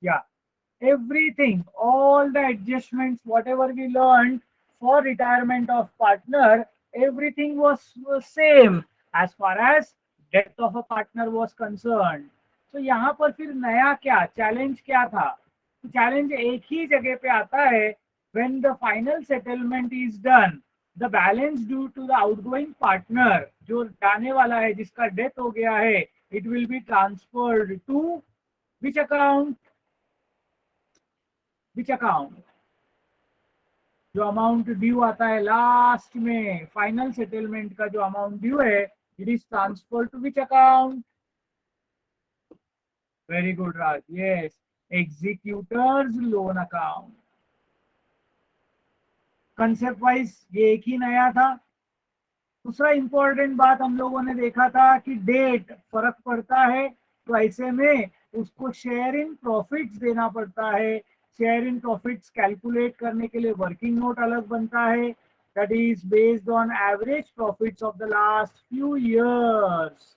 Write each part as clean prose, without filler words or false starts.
Yeah, everything, all the adjustments, whatever we learned for retirement of partner, everything was same as far as death of a partner was concerned. तो यहाँ पर फिर नया क्या challenge क्या था? Challenge एक ही जगह पे आता है, when the final settlement is done, the balance due to the outgoing partner, जो जाने वाला है जिसका डेथ हो गया है, it will be transferred to which account? Which account? जो अमाउंट ड्यू आता है लास्ट में, फाइनल सेटलमेंट का जो अमाउंट ड्यू है, it is transfer to which account? Very good Raj, yes, executors loan account. Concept wise ये एक ही नया था। दूसरा इंपॉर्टेंट बात हम लोगों ने देखा था कि डेट फर्क पड़ता है, तो ऐसे में उसको शेयर इन प्रॉफिट्स देना पड़ता है। शेयर इन प्रॉफिट्स कैलकुलेट करने के लिए वर्किंग नोट अलग बनता है, that is based on average profits of the last few years,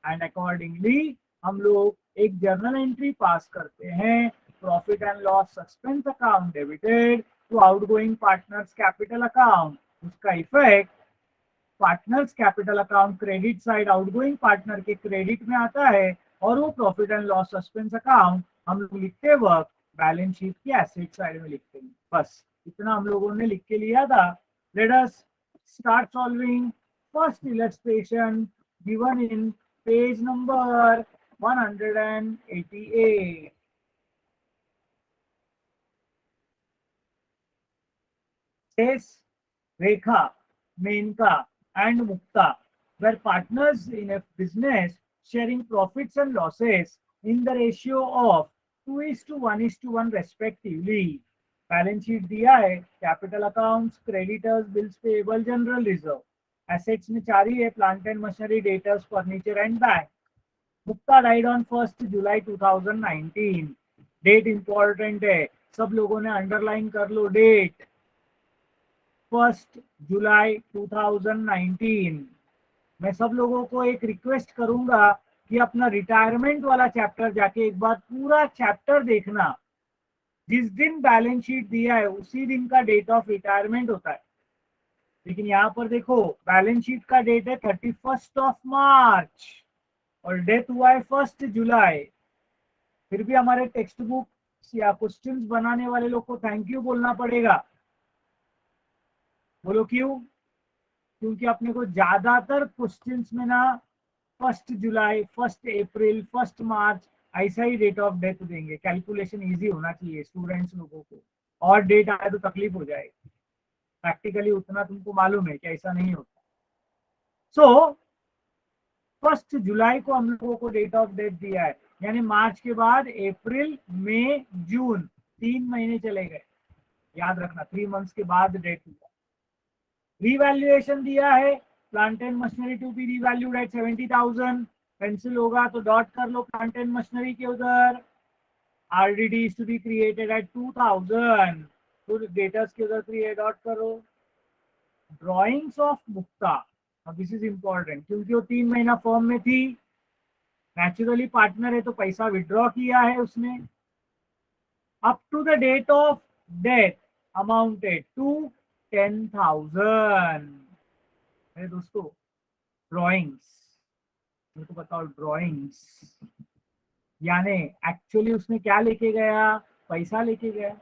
and accordingly हम लोग एक जर्नल एंट्री पास करते हैं, profit and loss suspense account debited to outgoing partners capital account. उसका effect partners capital account credit side outgoing partner के credit में आता है, और वो profit and loss suspense account हम लोग लिखते वक्त बैलेंस शीट की एसेट साइड में लिखते हैं। बस इतना हम लोगों ने लिख के लिया था। Late us start solving first illustration given in page number 188। Rekha, Menka, and Mukta were partners in a business sharing profits and losses in the ratio of 2:1:1 respectively. Balance sheet दिया है, capital accounts, creditors, bills payable, general reserve. Assets में चार ही है, plant and machinery, debtors, furniture and bank. Mukta died on 1 July 2019। Date important है, सब लोगों ने अंडरलाइन कर लो डेट, 1 जुलाई 2019। मैं सब लोगों को एक रिक्वेस्ट करूंगा कि अपना रिटायरमेंट वाला चैप्टर जाके एक बार पूरा चैप्टर देखना। जिस दिन बैलेंस शीट दिया है उसी दिन का डेट ऑफ रिटायरमेंट होता है, लेकिन यहाँ पर देखो बैलेंस शीट का डेट है 31 मार्च और डेथ हुआ है 1 जुलाई। फिर भी हमारे टेक्स्ट बुक या क्वेश्चंस बनाने वाले लोग को थैंक यू बोलना पड़ेगा। बोलो क्यों? क्योंकि अपने को ज्यादातर क्वेश्चंस में ना 1 जुलाई, 1 अप्रैल, 1 मार्च ऐसा ही डेट ऑफ डेथ देंगे। कैलकुलेशन इजी होना चाहिए स्टूडेंट्स लोगों को, और डेट आए तो तकलीफ हो जाएगी। प्रैक्टिकली उतना तुमको मालूम है कि ऐसा नहीं होता। सो 1 जुलाई को हम लोगों को डेट ऑफ डेथ दिया है, यानी मार्च के बाद अप्रैल, मई, जून 3 महीने चले गए। याद रखना 3 मंथ्स के बाद डेट हुआ। रिवैल्यूएशन दिया है, plant and machinery to be revalued at 70,000। Pencil होगा तो डॉट कर लो प्लांट एंड मशीनरी के उधर। RDD is to be created at 2000, तो डेटर्स के उधर क्रिएट डॉट करो। ड्रॉइंग्स ऑफ मुक्ता, अब दिस इज इंपॉर्टेंट क्योंकि वो 3 महीना फॉर्म में थी, नेचुरली पार्टनर है तो पैसा विड्रॉ किया है उसने। Up to the date of death amounted to 10,000। मेरे दोस्तों ड्रॉइंग्स, मेरे को बताओ ड्रॉइंग्स यानी एक्चुअली उसने क्या लेके गया? पैसा लेके गया।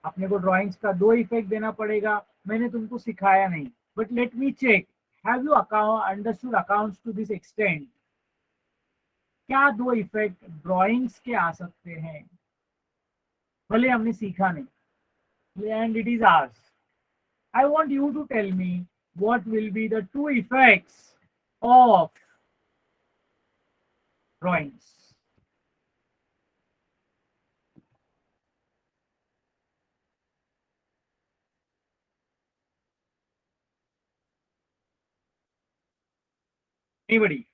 अपने को ड्रॉइंग्स का दो इफेक्ट देना पड़ेगा, मैंने तुमको सिखाया नहीं, but let me check, have you understood accounts to this extent? क्या दो इफेक्ट ड्रॉइंग्स के आ सकते हैं? भले हमने सीखा नहीं, and it is ours. I want you to tell me what will be the two effects of drawings. Anybody?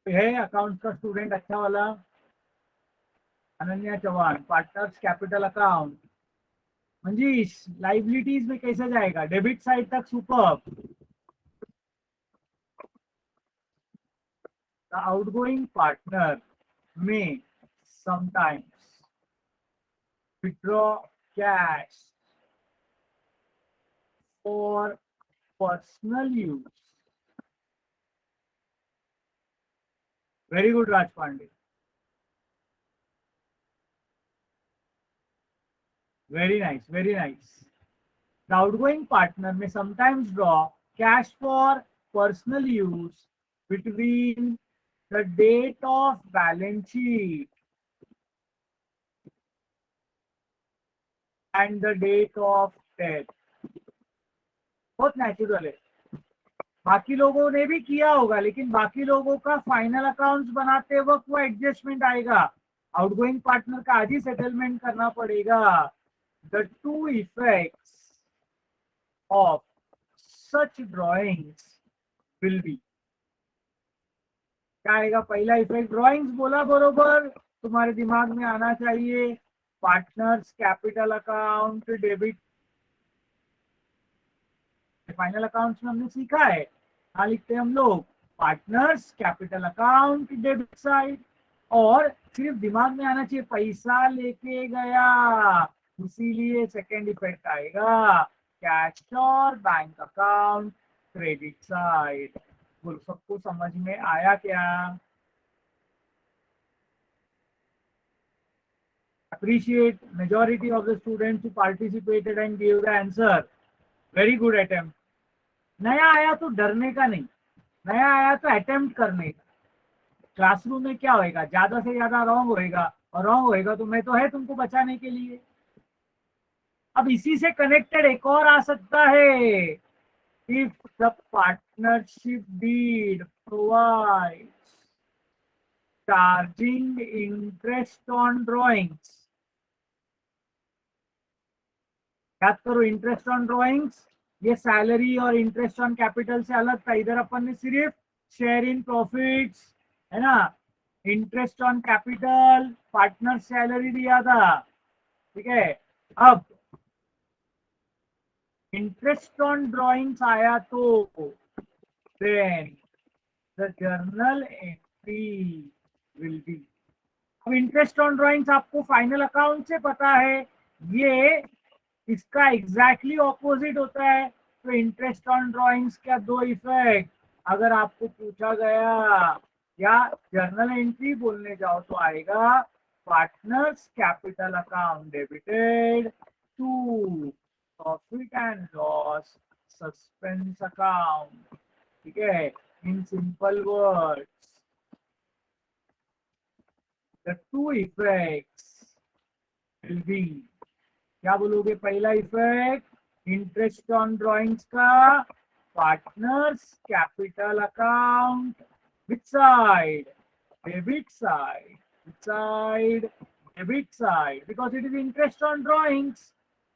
है अकाउंट का स्टूडेंट अच्छा वाला? Ananya Chauhan, partners capital account. Manjish, liabilities में कैसे जाएगा? डेबिट साइड तक सुपर। द आउटगोइंग पार्टनर में sometimes withdraw cash for personal use. Very good Raj Pandey. Very nice, very nice. The outgoing partner may sometimes draw cash for personal use between the date of balance sheet and the date of death. बहुत natural है. बाकी लोगों ने भी किया होगा, लेकिन बाकी लोगों का फाइनल अकाउंट्स बनाते वक्त वो एडजस्टमेंट आएगा. आउटगोइंग पार्टनर का आज ही सेटलमेंट करना पड़ेगा. The two effects of such drawings will be. क्या आएगा पहला इफेक्ट? ड्रॉइंग्स बोला बरोबर, तुम्हारे दिमाग में आना चाहिए. Partners capital account debit. Final accounts में हमने सीखा है, हाँ लिखते हैं हम लोग partners capital account debit side. और सिर्फ दिमाग में आना चाहिए पैसा लेके गया, इसीलिए सेकेंड इफेक्ट आएगा कैश और बैंक अकाउंट क्रेडिट साइड. बोलो सबको समझ में आया क्या? Appreciate majority of the students who participated and gave the answer. Very good attempt. नया आया तो डरने का नहीं, नया आया तो अटेम्प्ट करने का. क्लासरूम में क्या होएगा, ज्यादा से ज्यादा रॉन्ग होएगा, और रॉन्ग होएगा तो मैं तो है तुमको बचाने के लिए. अब इसी से कनेक्टेड एक और आ सकता है. If the partnership deed provides charging interest on drawings. याद करो, इंटरेस्ट ऑन ड्रॉइंग्स ये सैलरी और इंटरेस्ट ऑन कैपिटल से अलग था. इधर अपन ने सिर्फ शेयर इन प्रॉफिट्स, है ना, interest on capital, partner salary दिया था. ठीक है. अब इंटरेस्ट ऑन ड्रॉइंग्स आया तो then the journal entry will be. अब इंटरेस्ट ऑन ड्रॉइंग्स आपको फाइनल अकाउंट से पता है, ये इसका एग्जैक्टली ऑपोजिट होता है. तो इंटरेस्ट ऑन ड्रॉइंग्स का दो इफेक्ट अगर आपको पूछा गया या जर्नल एंट्री बोलने जाओ तो आएगा partners capital account debited to profit and loss suspense account. ठीक है. In simple words the two effects will be. क्या बोलोगे? पहला इफेक्ट इंटरेस्ट ऑन ड्रॉइंग्स का partners capital account which side? Debit side. Side debit side, because it is interest on drawings.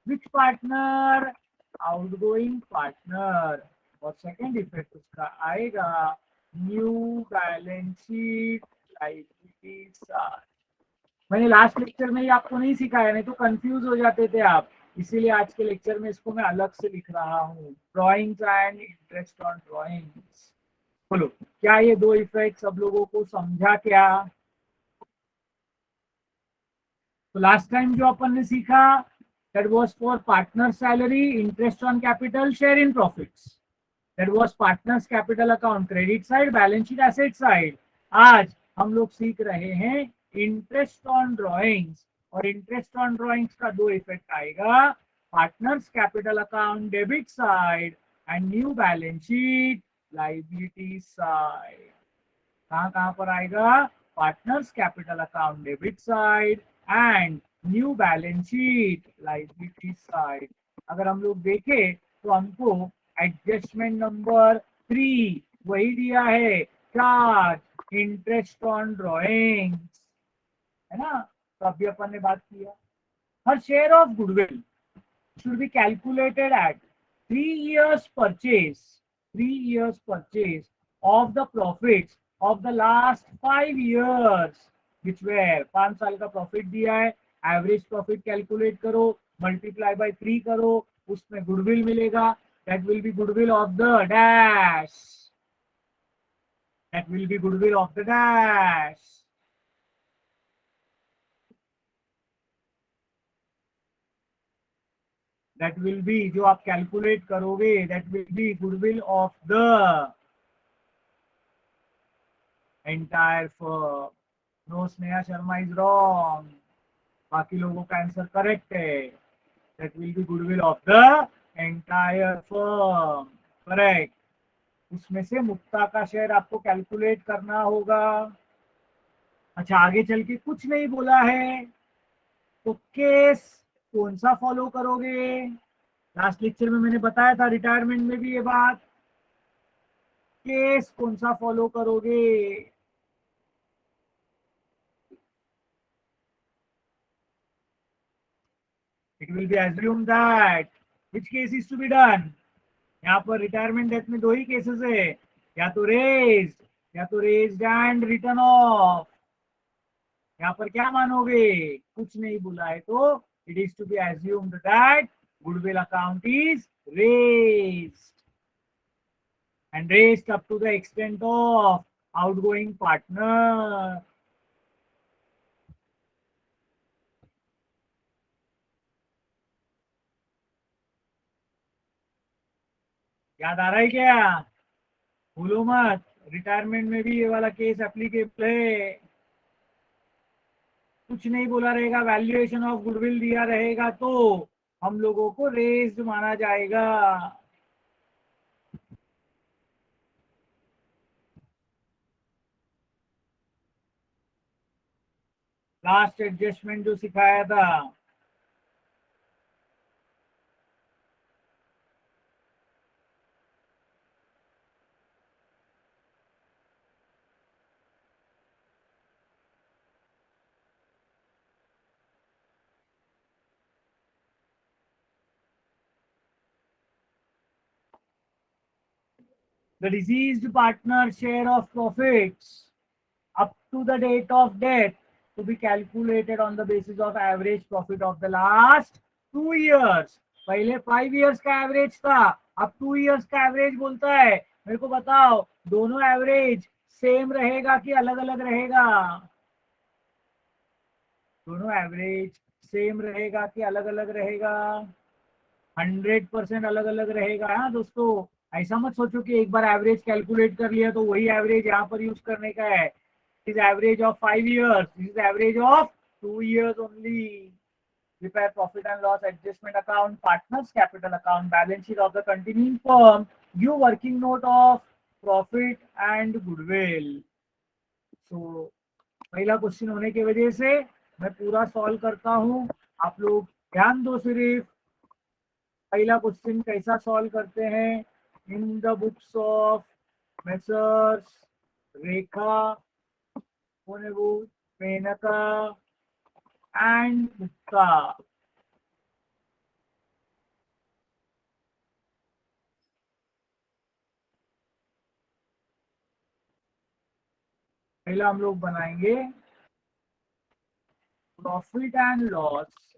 Which partner? Outgoing partner. और second effect उसका आएगा new balance sheet liability side. मैंने last lecture में ही आपको नहीं सिखाया, नहीं तो कंफ्यूज हो जाते थे आप, इसीलिए आज के लेक्चर में इसको मैं अलग से लिख रहा हूँ. Drawings and interest on drawings. बोलो क्या ये दो इफेक्ट सब लोगों को समझा क्या? तो लास्ट टाइम जो अपन ने सीखा that was for partner salary, interest on capital, share in profits. That was partners capital account, credit side, balance sheet, asset side. आज हम लोग सीख रहे हैं इंटरेस्ट ऑन ड्रॉइंग्स, और इंटरेस्ट ऑन ड्रॉइंग्स का दो इफेक्ट आएगा partners capital account debit side and new balance sheet liability side. कहाँ कहाँ पर आएगा? Partners capital account debit side and new balance sheet liability side. अगर हम लोग देखें तो हमको एडजस्टमेंट नंबर 3 वही दिया है, चार्ज इंटरेस्ट ऑन ड्रॉइंग्स, है ना. तो अभी अपन ने बात किया her share of goodwill should be calculated at 3 years purchase, 3 years purchase of the profits of the last 5 years which were 5 साल का प्रॉफिट दिया है, एवरेज प्रॉफिट कैलकुलेट करो, मल्टीप्लाई बाय 3 करो, उसमें गुडविल मिलेगा. That will B goodwill of the dash. That will be goodwill of the dash. That will be, जो आप कैलकुलेट करोगे, that will be goodwill of the entire firm. No, Sneha Sharma is wrong. बाकी लोगों का answer correct है. That will be goodwill of the entire firm. Correct. उसमें से मुक्ता का शेयर आपको कैलकुलेट करना होगा. अच्छा, आगे चल के कुछ नहीं बोला है, तो केस कौन सा फॉलो करोगे? लास्ट लेक्चर में मैंने बताया था, रिटायरमेंट में भी ये बात. केस कौन सा फॉलो करोगे? It will be assume that. Which case is to be done? यहाँ पर रिटायरमेंट डेथ में दो ही केसेस है, या तो रेज्ड एंड रिटर्न ऑफ. यहाँ पर क्या मानोगे? कुछ नहीं बोला है तो it is to be assumed that goodwill account is raised, and raised up to the extent of outgoing partner. याद आ रहा है क्या? भूलो मत, रिटायरमेंट में भी ये वाला केस एप्लीकेबल है. कुछ नहीं बोला रहेगा, वैल्यूएशन ऑफ गुडविल दिया रहेगा तो हम लोगों को रेज्ड माना जाएगा. लास्ट एडजस्टमेंट जो सिखाया था, the deceased partner share of profits up to the date of death to be calculated on the basis of average profit of the last 2 years. पहले 5 years का एवरेज था, अब 2 years का एवरेज बोलता है. मेरे को बताओ, दोनों एवरेज सेम रहेगा कि अलग अलग रहेगा? दोनों एवरेज सेम रहेगा कि अलग अलग रहेगा? 100% अलग अलग रहेगा. हाँ दोस्तों, ऐसा मत सोचो कि एक बार एवरेज कैलकुलेट कर लिया तो वही एवरेज यहाँ पर यूज करने का है. This is average of 5 years. This is average of 2 years only. Prepare profit and loss adjustment account, partners capital account, balance sheet of the continuing firm, give working note of profit and goodwill. So पहला question होने की वजह से मैं पूरा solve करता हूँ. आप लोग ध्यान दो सिर्फ. पहला क्वेश्चन कैसा सॉल्व करते हैं? In the books of Messrs Rekha, Menka and Mukta. पहला हम लोग बनाएंगे profit and loss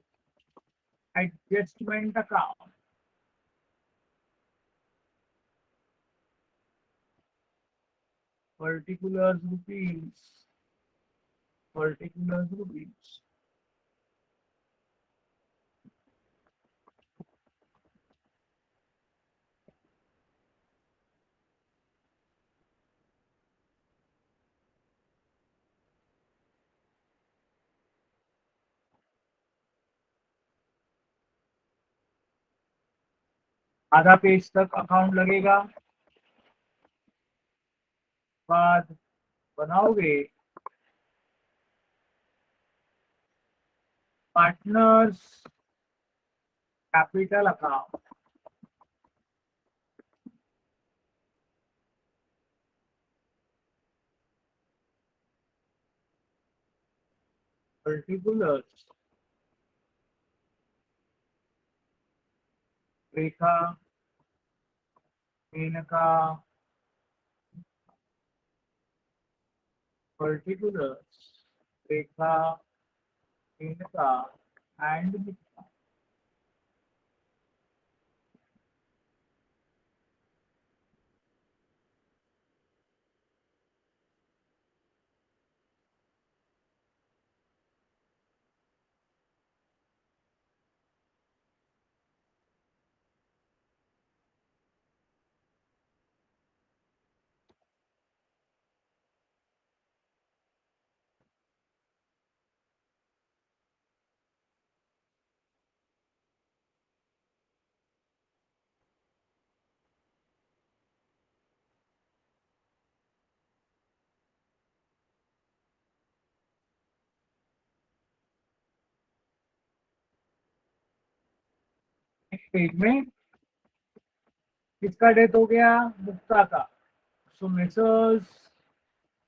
adjustment account. Particular rupees. आधा पेज तक अकाउंट लगेगा. बाद बनाओगे partners capital account. Particulars Rekha, Menka, particulars Rekha, Menka and Mukta. Page में किसका डेथ हो गया? मुक्ता का। So Mrs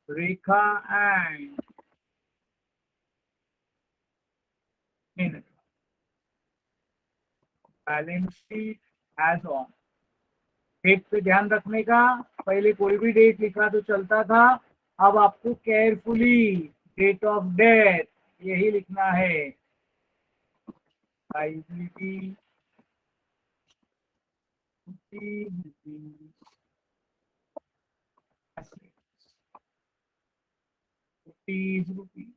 Rekha and balance sheet as on. Date पे ध्यान रखने का, पहले कोई भी डेट लिखा तो चलता था, अब आपको केयरफुली डेट ऑफ डेथ यही लिखना है। Liability rupees.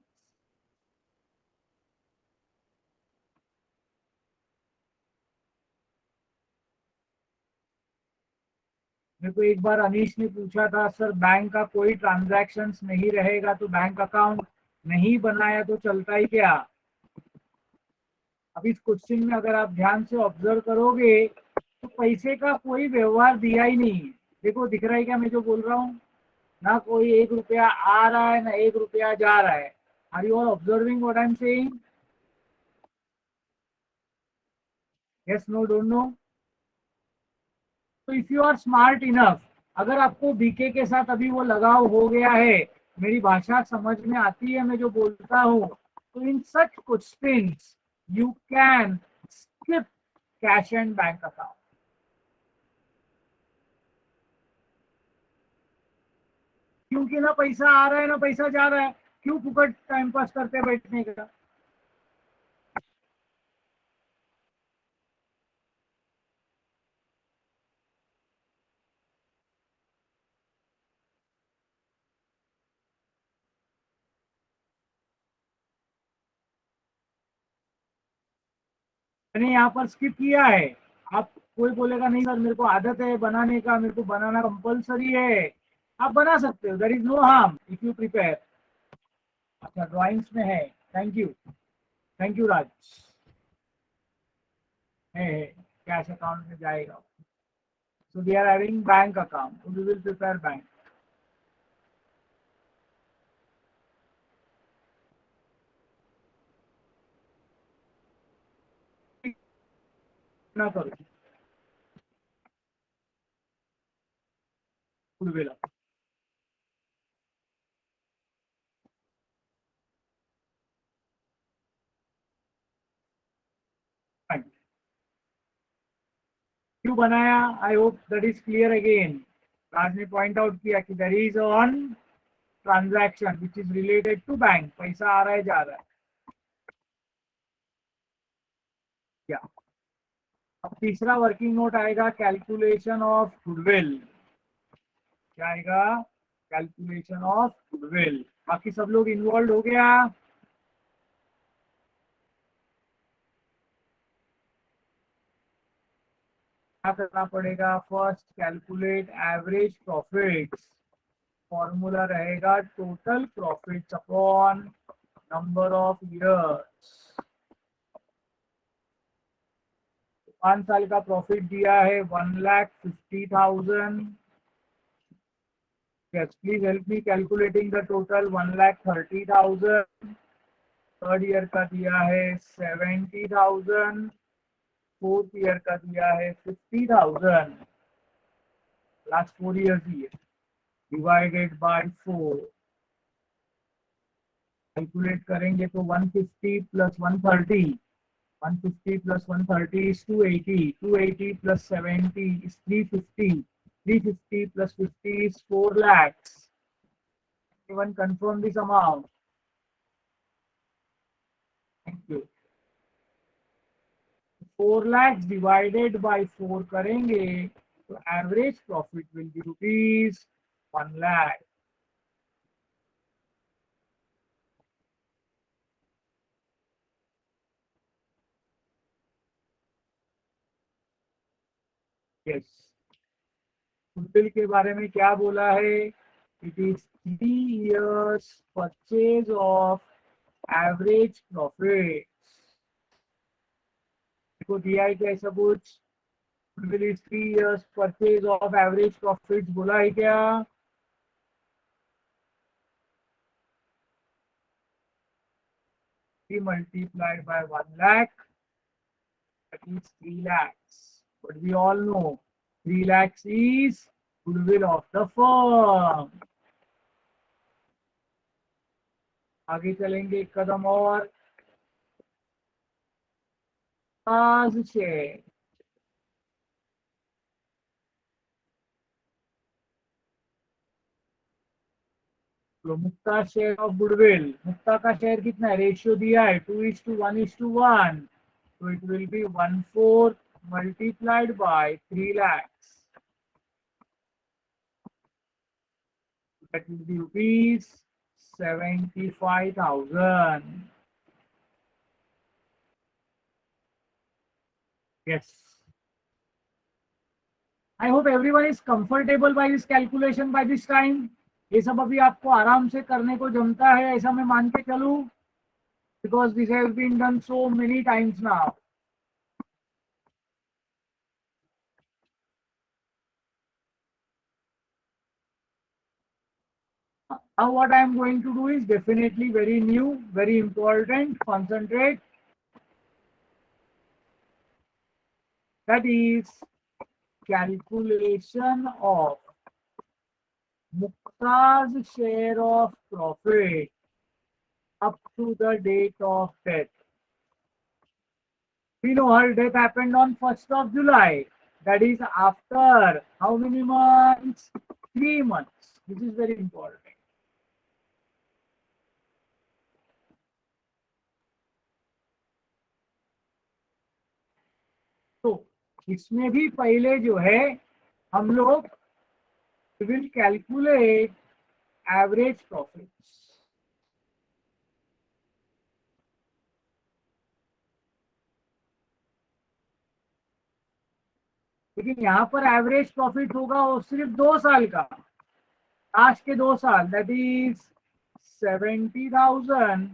मेरे को एक बार अनीश ने पूछा था, सर बैंक का कोई ट्रांजैक्शंस नहीं रहेगा तो बैंक अकाउंट नहीं बनाया तो चलता ही क्या? अब इस क्वेश्चन में अगर आप ध्यान से ऑब्जर्व करोगे तो पैसे का कोई व्यवहार दिया ही नहीं है। देखो दिख रहा है क्या मैं जो बोल रहा हूँ? ना कोई 1 रुपया आ रहा है ना 1 रुपया जा रहा है। Are you all observing what I am saying? Yes, no, don't know? तो if you are smart enough, अगर आपको बीके के साथ अभी वो लगाव हो गया है, मेरी भाषा समझ में आती है मैं जो बोलता हूँ, तो in such questions you can skip cash and bank account. क्योंकि ना पैसा आ रहा है ना पैसा जा रहा है, क्यों फुकट टाइम पास करते बैठने का? मैंने यहाँ पर स्किप किया है। आप कोई बोलेगा नहीं सर मेरे को आदत है बनाने का, मेरे को बनाना कंपलसरी है, आप बना सकते हो, there is no harm if you prepare. अच्छा, ड्राइंग्स में है। Thank you, thank you Raj. है कैश अकाउंट में जाएगा। So we are having bank account, we will prepare bank. ना करो गुडविल। क्यों बनाया? I hope that is clear again. Raj ने पॉइंट आउट किया कि there is on transaction which is related to bank, पैसा आ रहा है जा रहा है। क्या? अब तीसरा वर्किंग नोट आएगा कैलकुलेशन ऑफ गुडविल। क्या आएगा? Calculation of goodwill. बाकी सब लोग इन्वॉल्व हो गया? क्या करना पड़ेगा? First calculate average profits. Formula रहेगा total profits upon number of years. 5 साल का प्रॉफिट दिया है 1,50,000। Yes, please help me calculating the total 1,30,000। Third year का दिया है 70,000। फोर्थ ईयर का दिया है 50,000। लास्ट 4 ईयर्स ही है। डिवाइडेड बाय 4 कैलकुलेट करेंगे तो 150 plus 130। 150 plus 130 is 280. 280 plus 70 is 350. 350 plus 50 is 4 lakhs. Anyone confirm this amount? Thank you. 4 lakhs divided by 4 करेंगे तो average profit will be rupees 1 lakh. Yes. Goodwill के बारे में क्या बोला है? It is 3 years purchase of average profit. को दिया है क्या ऐसा कुछ? Goodwill is 3 years purchase of average profit बोला है क्या? Multiplied by 1 lakh, is 3 lakhs. But we all know 3 lakhs is goodwill of the firm. आगे चलेंगे एक कदम और. आज शेयर. तो मुक्ता शेयर ऑफ गुडविल. मुक्ता का शेयर कितना है? रेशियो दिया है 2:1:1. So it will be 1/4 multiplied by 3 lakhs. That will be rupees 75,000. Yes. I hope everyone is comfortable by this calculation by this time. ये सब अभी आपको आराम से करने को जमता है ऐसा मैं मान के चलूं, because this has been done so many times now. Now what I am going to do is definitely very new, very important. Concentrate. That is calculation of Mukta's share of profit up to the date of death. We know her death happened on 1st of July. That is after how many months? 3 months. This is very important. तो इसमें भी पहले जो है हम लोग will calculate average profits. लेकिन यहाँ पर एवरेज प्रॉफिट होगा वो सिर्फ 2 साल का, लास्ट के 2 साल. That is 70,000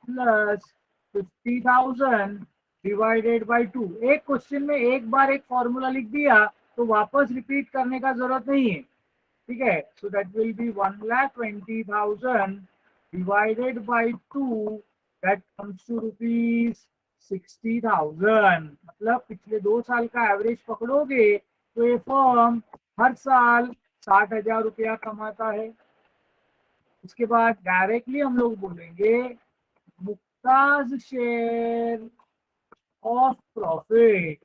plus 50,000 divided by 2. एक क्वेश्चन में एक बार एक फॉर्मूला लिख दिया तो वापस रिपीट करने का जरूरत नहीं है, ठीक है. So that will be 1,20,000 divided by 2. That comes to rupees 60,000. मतलब पिछले 2 साल का एवरेज पकड़ोगे तो ये फर्म हर साल 60,000 रुपया कमाता है. उसके बाद डायरेक्टली हम लोग बोलेंगे मुक्ताज शेयर ऑफ प्रॉफिट.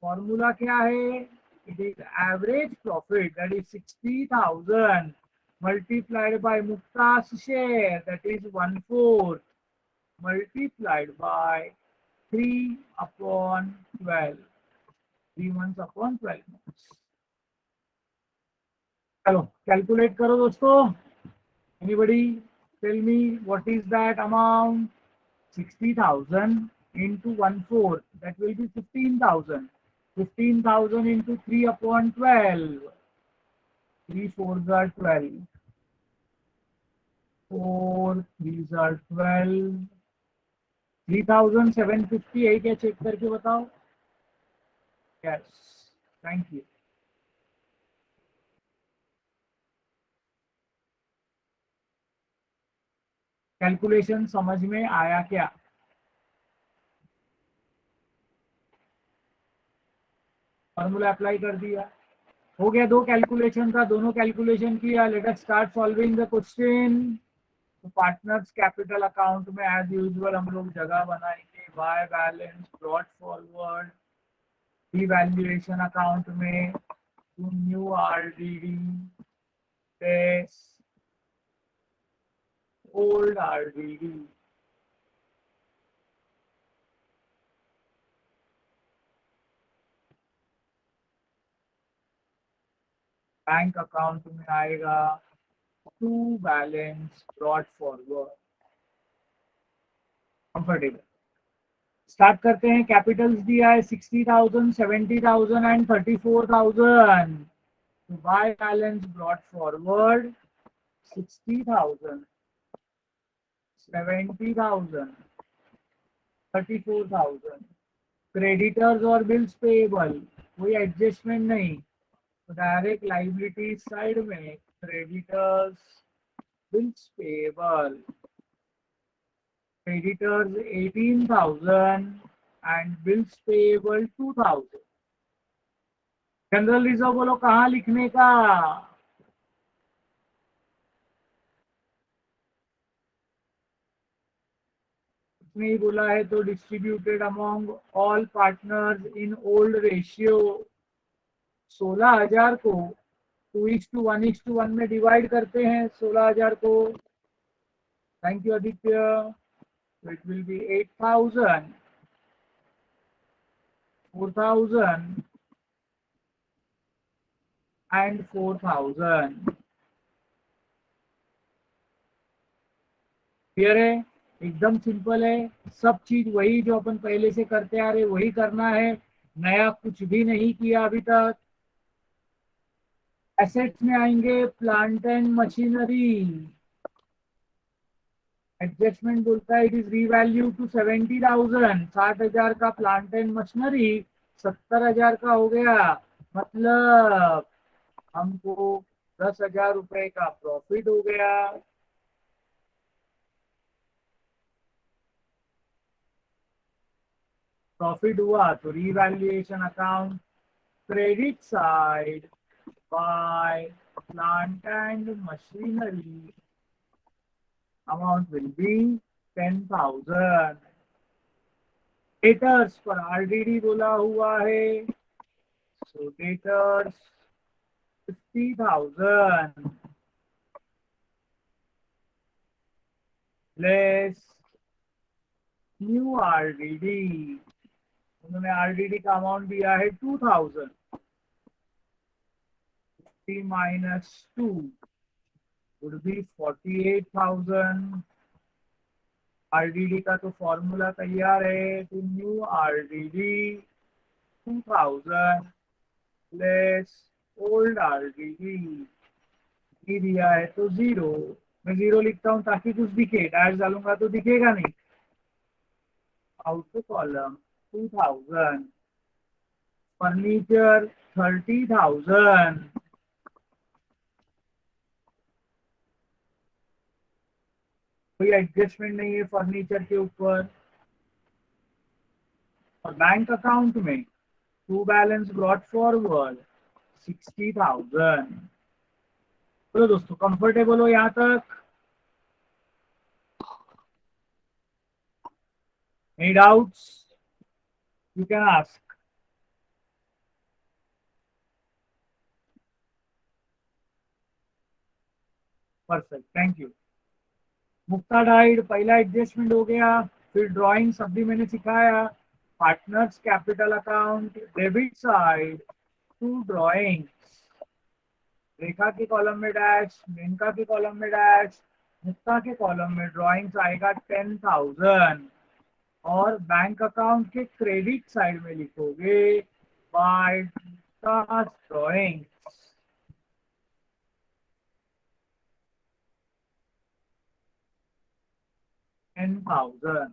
फॉर्मूला क्या है? It is average profit, that is 60,000 multiplied by Mukta's share, that is 1/4 multiplied by 3/12. 3 months upon 12 months. चलो कैलकुलेट करो दोस्तों. Anybody tell me what is that amount? 60,000 into 1/4, that will be 15,000. 15,000 into 3/12. 3 4s are 12. 4 3s are 12. 3,750 है क्या? Check करके बताओ. Yes, thank you. Calculation समझ में आया क्या? फॉर्मूला अप्लाई कर दिया, हो गया. 2 कैलकुलेशन था, दोनों कैलकुलेशन किया. Let us start solving the question. तो पार्टनर्स कैपिटल अकाउंट में एज यूजुअल हम लोग जगह बनाएंगे. By balance brought forward. Revaluation account में new RDD less old RDD. Bank account में आएगा to balance brought forward. Comfortable. Start करते हैं. कैपिटल्स दिया है 60,000, 70,000 and 34,000. By balance brought forward 60,000, 70,000, 34,000. Creditors और बिल्स पेएबल, कोई एडजस्टमेंट नहीं. तो डायरेक्ट लाइबिलिटी साइड में creditors bills payable. Creditors 18,000, and bills payable 2000। General reserve बोलो कहाँ लिखने का? नहीं बोला है तो distributed among all partners in old ratio. 16,000 को 2:1:1 में डिवाइड करते हैं 16,000 को। Thank you Aditya. So it will be 8,000, 4,000 and 4,000। Clear है? एकदम सिंपल है। सब चीज वही जो अपन पहले से करते आ रहे वही करना है, नया कुछ भी नहीं किया अभी तक। एसेट्स में आएंगे प्लांट एंड मशीनरी। एडजस्टमेंट बोलता है इट इज रीवैल्यू टू 70,000। 60,000 का प्लांट एंड मशीनरी 70,000 का हो गया, मतलब हमको 10,000 रुपए का प्रॉफिट हो गया। प्रॉफिट हुआ तो revaluation account, credit side by plant and machinery amount will be 10,000। Debtors पर आरडीडी बोला हुआ है, सो डेटर्स 50,000 लेस न्यू आरडीडी। उन्होंने आरडीडी का अमाउंट दिया है 2,000। 50 माइनस 2 would be 48,000। आरडीडी का तो फॉर्मूला तैयार है, तो new RDD 2,000 less old RDD दिया है तो 0। मैं 0 लिखता हूँ ताकि कुछ दिखे, डैश डालूंगा तो दिखेगा नहीं। Out column 2,000, furniture 30,000। कोई एडजस्टमेंट नहीं है फर्नीचर के ऊपर। और बैंक अकाउंट में टू बैलेंस ब्रॉट फॉरवर्ड 60,000। चलो दोस्तों, कंफर्टेबल हो यहाँ तक? Any doubts you can ask. Perfect, thank you. Mukta died पहला एडजस्टमेंट हो गया। फिर ड्राइंग सब भी मैंने सिखाया। Partners capital account debit side to drawings. Rekha के कॉलम में डैश, मेनका के कॉलम में डैश, मुक्ता के कॉलम में ड्राइंग्स आएगा 10,000। और बैंक अकाउंट के क्रेडिट साइड में लिखोगे बाय ड्राइंग 10,000।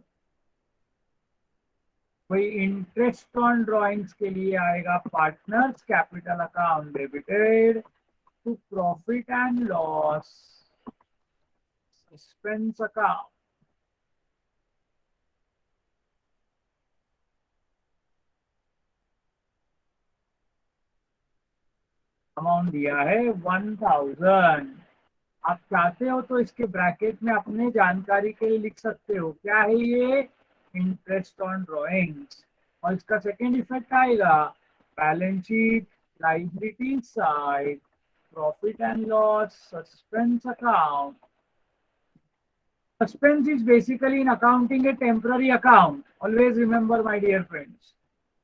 वही इंटरेस्ट ऑन ड्राइंग्स के लिए आएगा partners capital account debited to profit and loss expense account. Amount दिया है 1,000। आप चाहते हो तो इसके ब्रैकेट में अपने जानकारी के लिए लिख सकते हो, क्या है ये? Interest on drawings. और इसका सेकेंड इफेक्ट आएगा balance sheet liability side profit and loss suspense account. Suspense is basically in accounting a temporary account. Always remember my dear friends.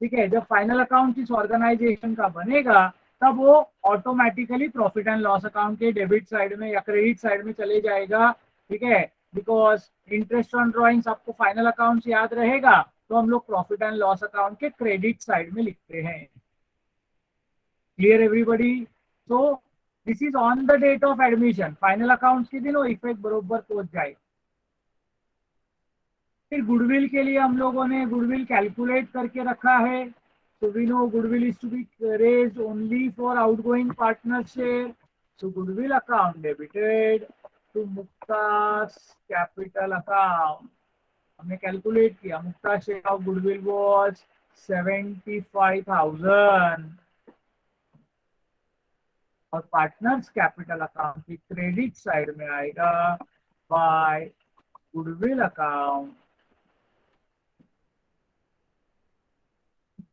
ठीक है, जब फाइनल अकाउंट इस ऑर्गेनाइजेशन का बनेगा तब वो automatically profit and loss account के डेबिट साइड में या क्रेडिट साइड में चले जाएगा। ठीक है, बिकॉज इंटरेस्ट ऑन ड्रॉइंग्स आपको फाइनल अकाउंट याद रहेगा, तो हम लोग प्रॉफिट एंड लॉस अकाउंट के क्रेडिट साइड में लिखते हैं। Clear everybody? तो this is on the date of admission. Final account के दिन वो इफेक्ट बरोबर पहुंच जाएगा। फिर गुडविल के लिए हम लोगों ने गुडविल कैलकुलेट करके रखा है। So we know goodwill is to be raised only for outgoing partner share. So goodwill account debited to Mukta's capital account हमने कैलकुलेट किया, मुक्ता शेयर ऑफ गुडविल वॉज 75,000 और पार्टनर्स कैपिटल अकाउंट की credit side में आएगा bye goodwill account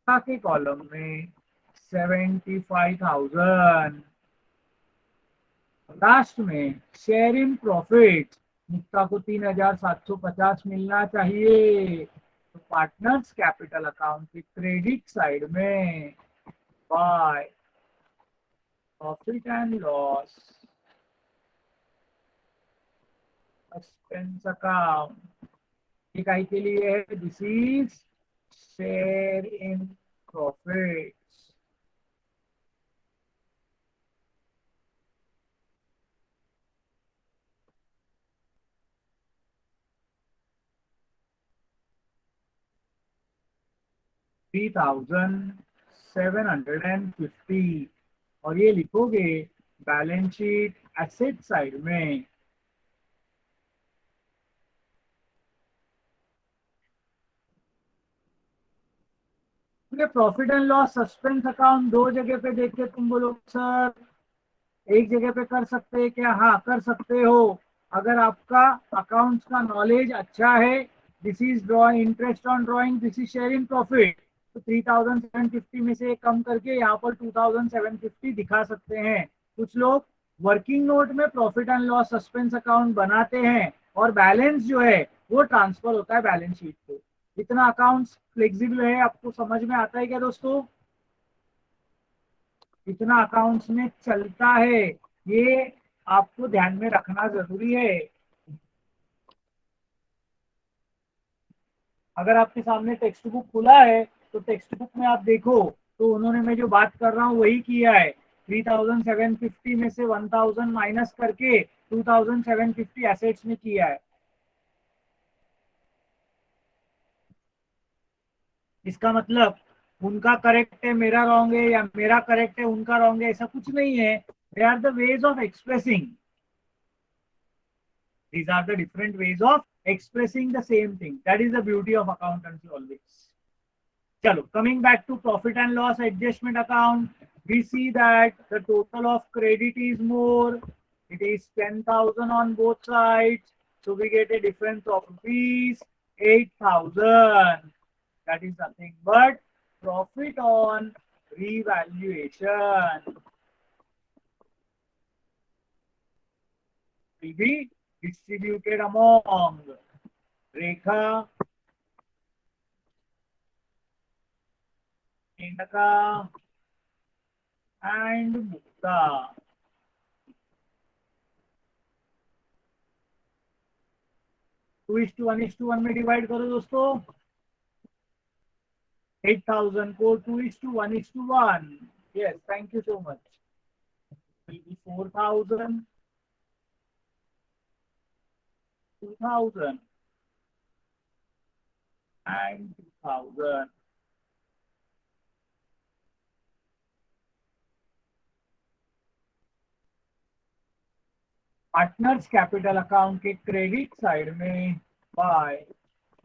के column में 75,000। Last में share in profit, मुक्ता को 3,750 मिलना चाहिए, तो पार्टनर्स कैपिटल अकाउंट की क्रेडिट साइड में by profit and loss expense account, इकाई के लिए है, this is share in profit. $3,750 और ये लिखोगे बैलेंस शीट एसेट साइड में। Profit and loss suspense account दो जगह पे देख के तुम बोलो सर एक जगह पे कर सकते हैं क्या? हाँ कर सकते हो, अगर आपका अकाउंट्स का नॉलेज अच्छा है। This is drawing interest on drawing, this is share in profit, तो 3,750 में से कम करके यहाँ पर 2,750 दिखा सकते हैं। कुछ लोग वर्किंग नोट में profit and loss suspense account बनाते हैं और बैलेंस जो है वो ट्रांसफर होता है बैलेंस शीट पे। इतना अकाउंट्स फ्लेक्सिबल है, आपको समझ में आता है क्या दोस्तों? इतना अकाउंट्स में चलता है, ये आपको ध्यान में रखना जरूरी है। अगर आपके सामने टेक्स्ट बुक खुला है तो टेक्स्ट बुक में आप देखो, तो उन्होंने मैं जो बात कर रहा हूँ वही किया है। 3,750 में से 1,000 माइनस करके 2,750 एसेट्स में किया है। इसका मतलब उनका करेक्ट है मेरा रॉन्ग है, या मेरा करेक्ट है उनका रॉन्ग है, ऐसा कुछ नहीं है। They are the ways of expressing, these are the different ways of expressing the same thing. That is the beauty of accountancy always. Chalo, coming back to profit and loss adjustment account, we see that the total of credit is more. It is 10,000 on both sides. So we get a difference of rupees 8,000. That is nothing but profit on revaluation will be distributed among Rekha, Indaka, and Mukta. 2:1:1 में divide करो दोस्तों। 8,000 को 2:1:1। Yes, thank you so much. Will be 4,000, 2,000, and 2,000. Partners capital account के credit side में by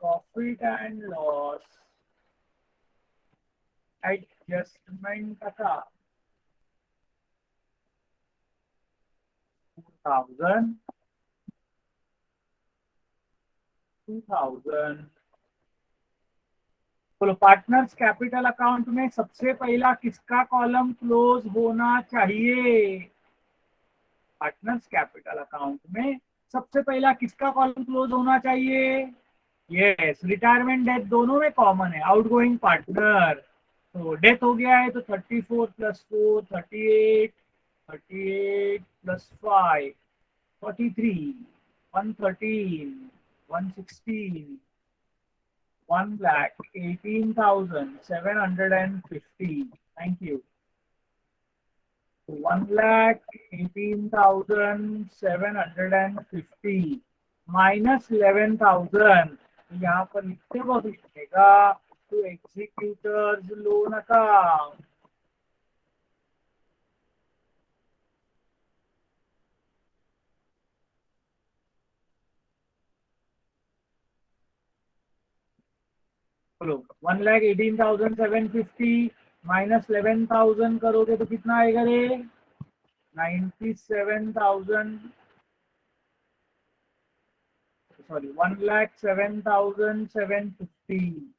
profit and loss adjustment account 2,000, 2,000। बोलो partners capital account में सबसे पहला किसका कॉलम क्लोज होना चाहिए? पार्टनर्स कैपिटल अकाउंट में सबसे पहला किसका कॉलम क्लोज होना चाहिए? यस, रिटायरमेंट डेथ दोनों में कॉमन है, आउटगोइंग पार्टनर। तो डेथ हो गया है तो 34 + 4 38, 38 + 5 43, 113, 116, 1,18,750। Thank you. 1,18,750 माइनस 11,000, यहाँ पर लिखते बहुत लिखेगा टू एग्जीक्यूटर्स लोन अकाउंट। बोलो 1,18,750 माइनस 11,000 करोगे तो कितना आएगा रे? 97,000, सॉरी 1,07,750।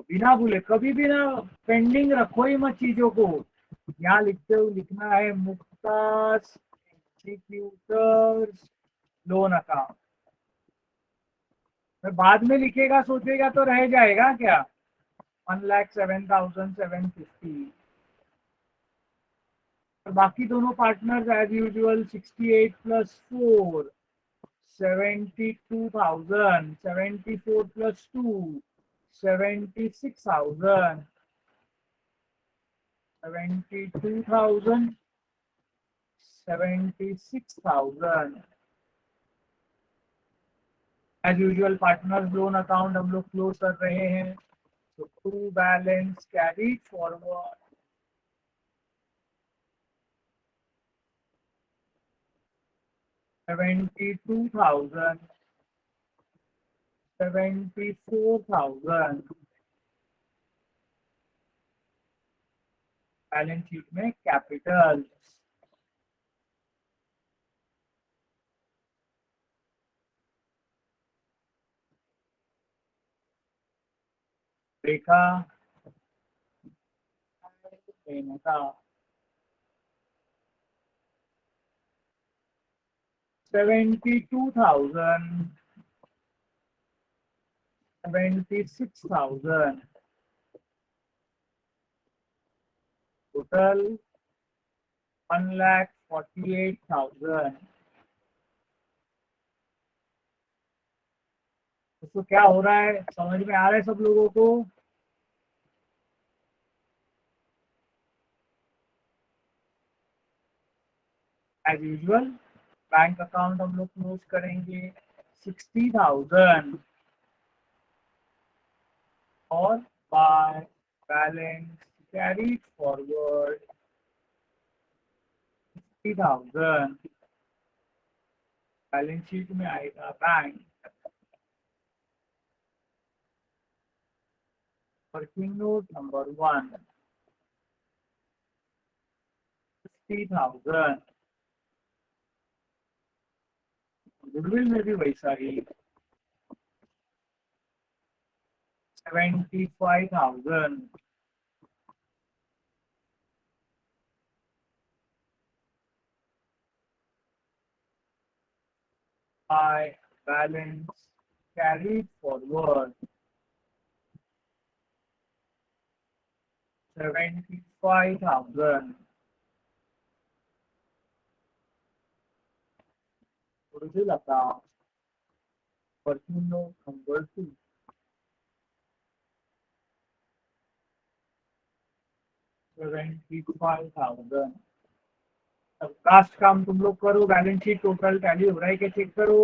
बिना भूले कभी भी ना पेंडिंग रखो ही मत चीजों को। यहाँ लिखते हो, लिखना है मुक्तास एग्जीक्यूटर्स लोन अकाउंट। बाद में लिखेगा सोचेगा तो रह जाएगा क्या? 1,07,750। बाकी दोनों partners as usual 68 plus 4 72,000, 74 plus 2 76,000, 72,000, 76,000। As usual partners loan account हम लोग क्लोज कर रहे हैं। तो to balance carry forward 72,000, 74,000। Balance sheet में कैपिटल रेखा देने का 72,000, 76,000, टोटल 1,48,000। तो क्या हो रहा है, समझ में आ रहा है सब लोगों को? एज यूजुअल बैंक अकाउंट हम लोग क्लोज करेंगे 60,000 और by balance carry forward 60,000। Balance sheet में आएगा bank working note number 1 60,000। Goodwill में भी वैसा ही 75,000। By balance carry forward 75,000। Goodwill account working note number 2 75,000। अब कास्ट काम तुम लोग करो, बैलेंस शीट टोटल टैली हो रहा है क्या चेक करो।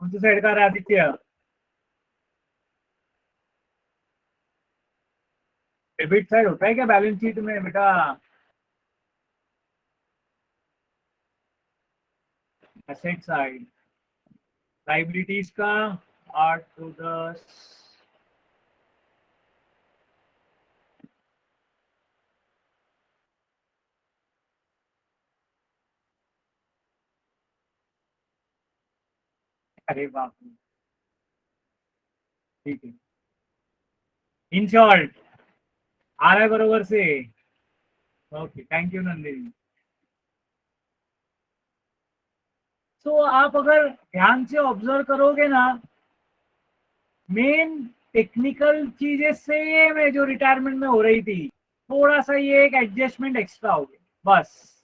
कौन सी साइड का रहा आदित्य? डेबिट साइड होता है क्या बैलेंस शीट में बेटा? Asset side. लाइबिलिटीज का 8 to 10। अरे बाप रे, ठीक है। इन शॉर्ट आ रहा है बरोबर से? Okay, thank you Nandini. तो आप अगर ध्यान से ऑब्जर्व करोगे ना, मेन टेक्निकल चीजें सेम है जो रिटायरमेंट में हो रही थी, थोड़ा सा ये एक एडजस्टमेंट एक्स्ट्रा हो गया बस।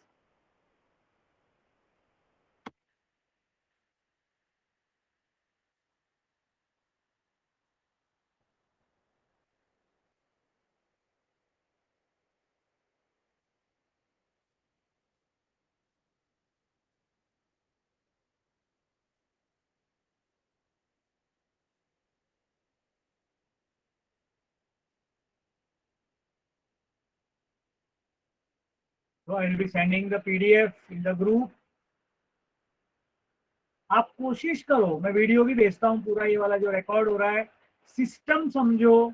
So I will be sending the PDF in the group. आप कोशिश करो, मैं वीडियो भी भेजता हूँ पूरा ये वाला जो रिकॉर्ड हो रहा है, सिस्टम समझो,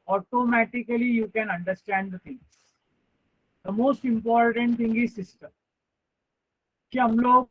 automatically you can understand the things. The most important thing is system, कि हम लोग